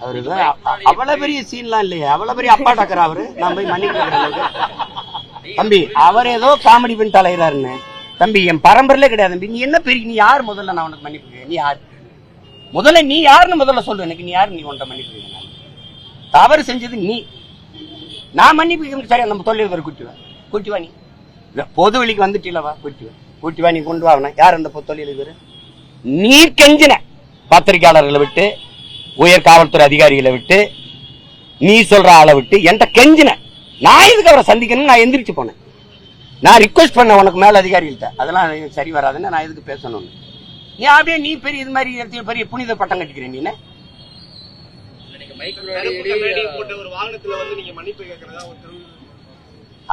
அவருதான் அவ்வளவு பெரிய சீன்லாம் இல்லையா, அவ்வளவு பெரிய அப்பா டாக்கர் அவரு. நான் போய் மன்னிப்பு தம்பி, அவர் ஏதோ காமெடி பண்ணிட்டு அலைகிறாருன்னு. தம்பி என் பரம்பரையிலே கிடையாது தம்பி. நீ என்ன பெரிய, நீ யார் முதல்ல நான் உனக்கு மன்னிப்பு? நீ யார் முதல்ல? நீ யாருன்னு முதல்ல சொல்லு எனக்கு. நீ யாரு? நீ உன்ட்ட மன்னிப்பு தவறு செஞ்சது நீ. நான் மன்னிப்பு சரி, நம்ம தொழில் கூட்டிவா. நீ பொது வெளிக்கு வந்துட்டீலவா, கூட்டிவா. நீ கொண்டு வாங்கின யார் அந்த தொழில்? நீ கெஞ்சின பத்திரிகையாளர்களை விட்டு, உயர் காவல்துறை அதிகாரிகளை விட்டு, நீ சொல்ற ஆளை விட்டு என்கிட்ட கெஞ்சின. நான் இதுக்கு அவரை சந்திக்கணும். நான் எந்திரிச்சு போனேன். நான் ரிக்வெஸ்ட் பண்ண உனக்கு மேல அதிகாரிகிட்ட, அதெல்லாம் சரி வராதுன்னு. நான் எதுக்கு பேசணும்? நீ அப்படியே நீ பெரிய இது மாதிரி பெரிய புனித பட்டம் கட்டிக்கிறேன். நீ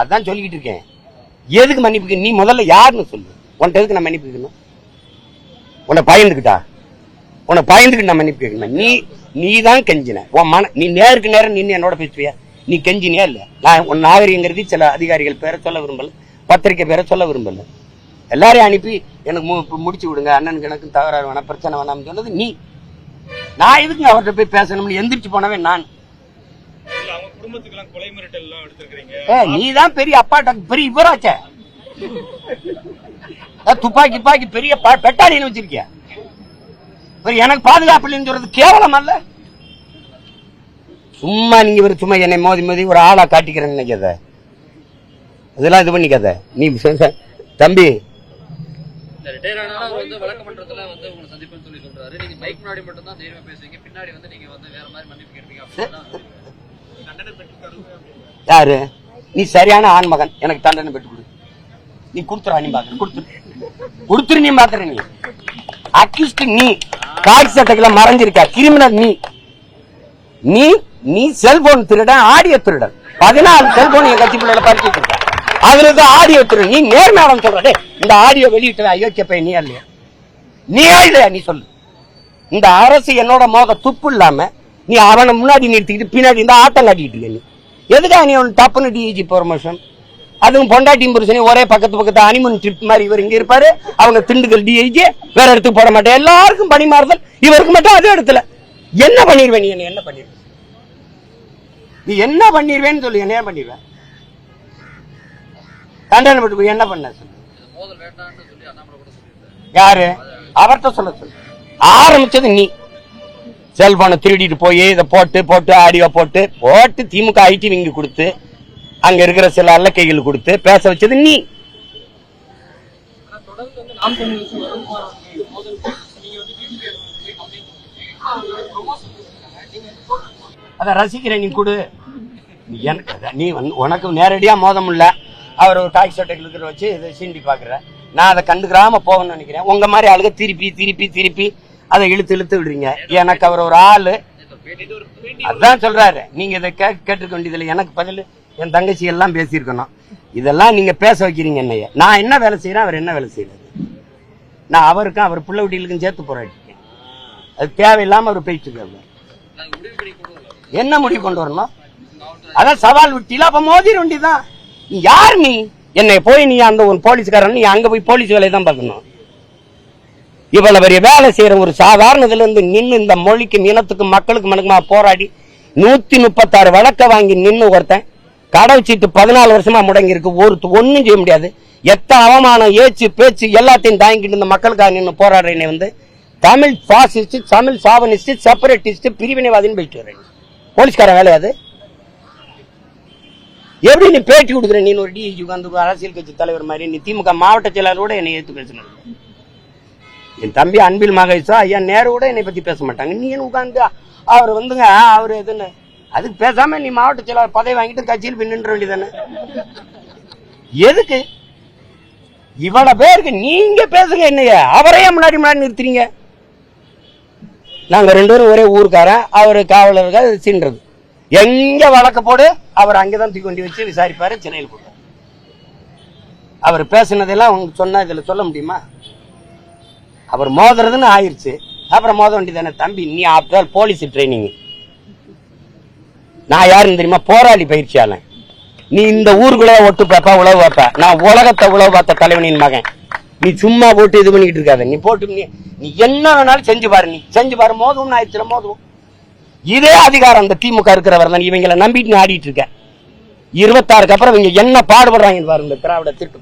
அதான் சொல்லிக்கிட்டு இருக்கேன். எதுக்கு மன்னிப்பு? நீ முதல்ல யாருன்னு சொல்லு. உன்ட்ட எதுக்கு நான் மன்னிப்பு கேட்கணும்? உன்னை பயந்துக்கிட்டா? உன்னை பயந்துக்கிட்டு நான் மன்னிப்பு கேட்கணும்? நீ தான் கெஞ்சின. நீ நேருக்கு நேரம் நின்று என்னோட பேசுவியா? நீ கெஞ்சினியா இல்ல? நான் உன் நாகரிகங்கிறது சில அதிகாரிகள் பேரை சொல்ல விரும்பல, பத்திரிகை பேரை சொல்ல விரும்பல. எல்லாரையும் அனுப்பி எனக்கு முடிச்சு விடுங்க, அண்ணனுக்கு எனக்கும் தகராறு வேணாம், பிரச்சனை வேணாம்னு சொன்னது நீ. நான் எதுக்கு அவர்கிட்ட போய் பேசணும்னு எந்திரிச்சு போனவே நான். நீ தான் பெரிய அப்பா பெரிய இவராச்ச. துப்பாக்கி பெரிய பெட்டாலின்னு வச்சிருக்கியா? எனக்கு பாதுகாப்பு இல்லைன்னு சொல்றது கேவலம் அல்ல? சும்மா நீங்க சும்மா என்னை மோதி ஒரு ஆளா காட்டிக்கிறேன்னு நினைக்காத. இதெல்லாம் இது பண்ணிக்காத நீ தம்பி. யாரு நீ? சரியான ஆண்மகன். எனக்கு தண்டனை பெற்று கொடு. நீ கொடுத்துரு. நீ பாக்குற கொடுத்துரு. நீ பாக்குற நீ அக்யூஸ்ட். நீ காட்சி சட்டங்களை மறைஞ்சிருக்க கிரிமினல். நீ நீ செல்போன் திருடன், ஆடியோ திருடன். 14 செல்போன் என் கட்சி பிள்ளைகளை பறிச்சுட்டு இருக்க. அதுல இருந்து ஆடியோ திருடன். நீ நேர்மையாளம் சொல்ற. இந்த ஆடியோ வெளியிட்ட அயோக்கிய பையன் நீ இல்லையா? நீயா இல்லையா? நீ சொல்லு. இந்த அரசு என்னோட மோத துப்பு இல்லாம நீ அவனை முன்னாடி நிறுத்திக்கிட்டு பின்னாடி இந்த ஆட்டம் காட்டிக்கிட்டு இருக்க. நீ எதுக்கா நீ அவன் டப்புன்னு டிஐஜி ப்ரொமோஷன்? அதுவும் பொண்டாட்டியும் புருஷனையும் ஒரே பக்கத்து அனிமன் ட்ரிப் மாதிரி. இவர் இங்க இருப்பாரு, அவங்க திண்டுக்கல் டிஐஜி, வேற இடத்துக்கு போட மாட்டேன். எல்லாருக்கும் பணிமாறுதல், இவருக்கு மட்டும் அதே இடத்துல. என்ன பண்ணிருவேன்? நீ என்ன பண்ணிருவேன்? நீ என்ன பண்ணிருவேன்னு சொல்லு. என்ன பண்ணிருவேன்? தண்டனை பட்டு என்ன பண்ண சொல்லு. யாரு? அவர்கிட்ட சொல்ல சொல்லு. ஆரம்பிச்சது நீ. செல்போனை திருடிட்டு போய் இதை போட்டு ஆடியோ போட்டு திமுக ஐடி விங்க கொடுத்து அங்க இருக்கிற சில அல்லக்கைகள் கொடுத்து பேச வச்சது நீ. அத ரசிக்கிறேன். நீ கொடு. நீ உனக்கு நேரடியா மோதம் இல்ல. அவர் ஒரு டாக்ஸி சட்டைகள் இருக்கிற வச்சு இதை சீண்டி பாக்குற. நான் அதை கண்டுக்கிறாம போகணும்னு நினைக்கிறேன். உங்க மாதிரி ஆளுக திருப்பி அதை இழுத்து விடுறீங்க. எனக்கு அவர் ஒரு ஆளு. அதான் சொல்றாரு. நீங்க இதை கேட்டுக்க வேண்டியதில்லை. எனக்கு பதில் என் தங்கச்சி எல்லாம் பேசியிருக்கணும். இதெல்லாம் நீங்க பேச வைக்கிறீங்க என்னைய. நான் என்ன வேலை செய்யறேன், அவர் என்ன வேலை செய்யறாரு? நான் அவருக்கும் அவர் பிள்ளை வீட்டிலுக்கும் சேர்த்து போராட்டிருக்கேன். அது தேவையில்லாம அவர் பேசிட்டு இருக்காரு. என்ன முடிவு கொண்டு வரணும்? அதான் சவால் விட்டில. அப்ப மோதிர வேண்டியதான். யார் நீ? என்னை போய் நீ அந்த ஒரு போலீஸ்காரன், நீ அங்க போய் போலீஸ் வேலையை தான் பார்க்கணும். இவ்வளவு பெரிய வேலை செய்யற ஒரு சாதாரணதுல இருந்து நின்று இந்த மொழிக்கும் இனத்துக்கும் மக்களுக்கு மனுக்குமா போராடி 136 வழக்க வாங்கி நின்று ஒருத்தன் கடவுச்சிட்டு 14 வருஷமா முடங்கி இருக்கு. ஒன்னும் செய்ய முடியாது. எத்தனை அவமானம், ஏச்சு, பேச்சு எல்லாத்தையும் தாங்கிட்டு இந்த மக்களுக்காக நின்று போராடுறேன். Tamil fascist, Tamil chauvinist, separatist, பிரிவினைவாதின்னு போயிட்டு வரேன். போலீஸ்கார வேலையாது? எப்படி நீ பேட்டி கொடுக்குற? நீ ஒரு டிஐஜி உட்காந்து அரசியல் கட்சி தலைவர் மாதிரி நீ திமுக மாவட்ட செயலாளரோட என்னை ஏற்று பேசணும். என் தம்பி அன்பில் மகேஷா ஐயா நேரு கூட என்னை பத்தி பேச மாட்டாங்க. நீ உட்காந்து அவர் அவரு எதுன்னு அதுக்கு பேசாம நீ மாவட்ட செயலாளர் பதவி வாங்கிட்டு கட்சியில் போய் நின்ற வேண்டியதானே? எதுக்கு இவ்வளவு பேருக்கு நீங்க பேசுங்க? என்னைய அவரையே முன்னாடி நிறுத்துறீங்க. நாங்க 2 பேரும் ஒரே ஊருக்காரன். அவரு காவலர்கள் சீன்றது. எங்க வழக்க போடு, அவர் அங்கேதான் தூக்கி கொண்டு வச்சு விசாரிப்பாரு, சிறையில் போடுவார். அவர் பேசினதெல்லாம் உங்களுக்கு சொன்னா இதுல சொல்ல முடியுமா? அவர் மோதுறதுன்னு ஆயிடுச்சு. அப்புறம் மோத வேண்டியதானே? தம்பி நீ ஆப்டால் போலீஸ் ட்ரைனிங். நான் யாருன்னு தெரியுமா? போராளி பயிற்சியாளன். நீ இந்த ஊருக்குள்ள ஒட்டு பாப்பா உழவு வைப்ப. நான் உலகத்தை உழவு பார்த்த தலைவனின் மகன். நீ சும்மா போட்டு இது பண்ணிட்டு இருக்காத. நீ போட்டு நீ என்ன வேணாலும் செஞ்சு பாரு. நீ செஞ்சு பாரு. மோதும் ஆயிடுச்சுல மோதும். இதே அதிகாரம் அந்த திமுக இருக்கிறவர் தான். இவங்களை நம்பிட்டு நீ ஆடிட்டு இருக்க. 26க்கு அப்புறம் இவங்க என்ன பாடுபடுறாங்கன்னு பாருங்க. திராவிட திருட்டு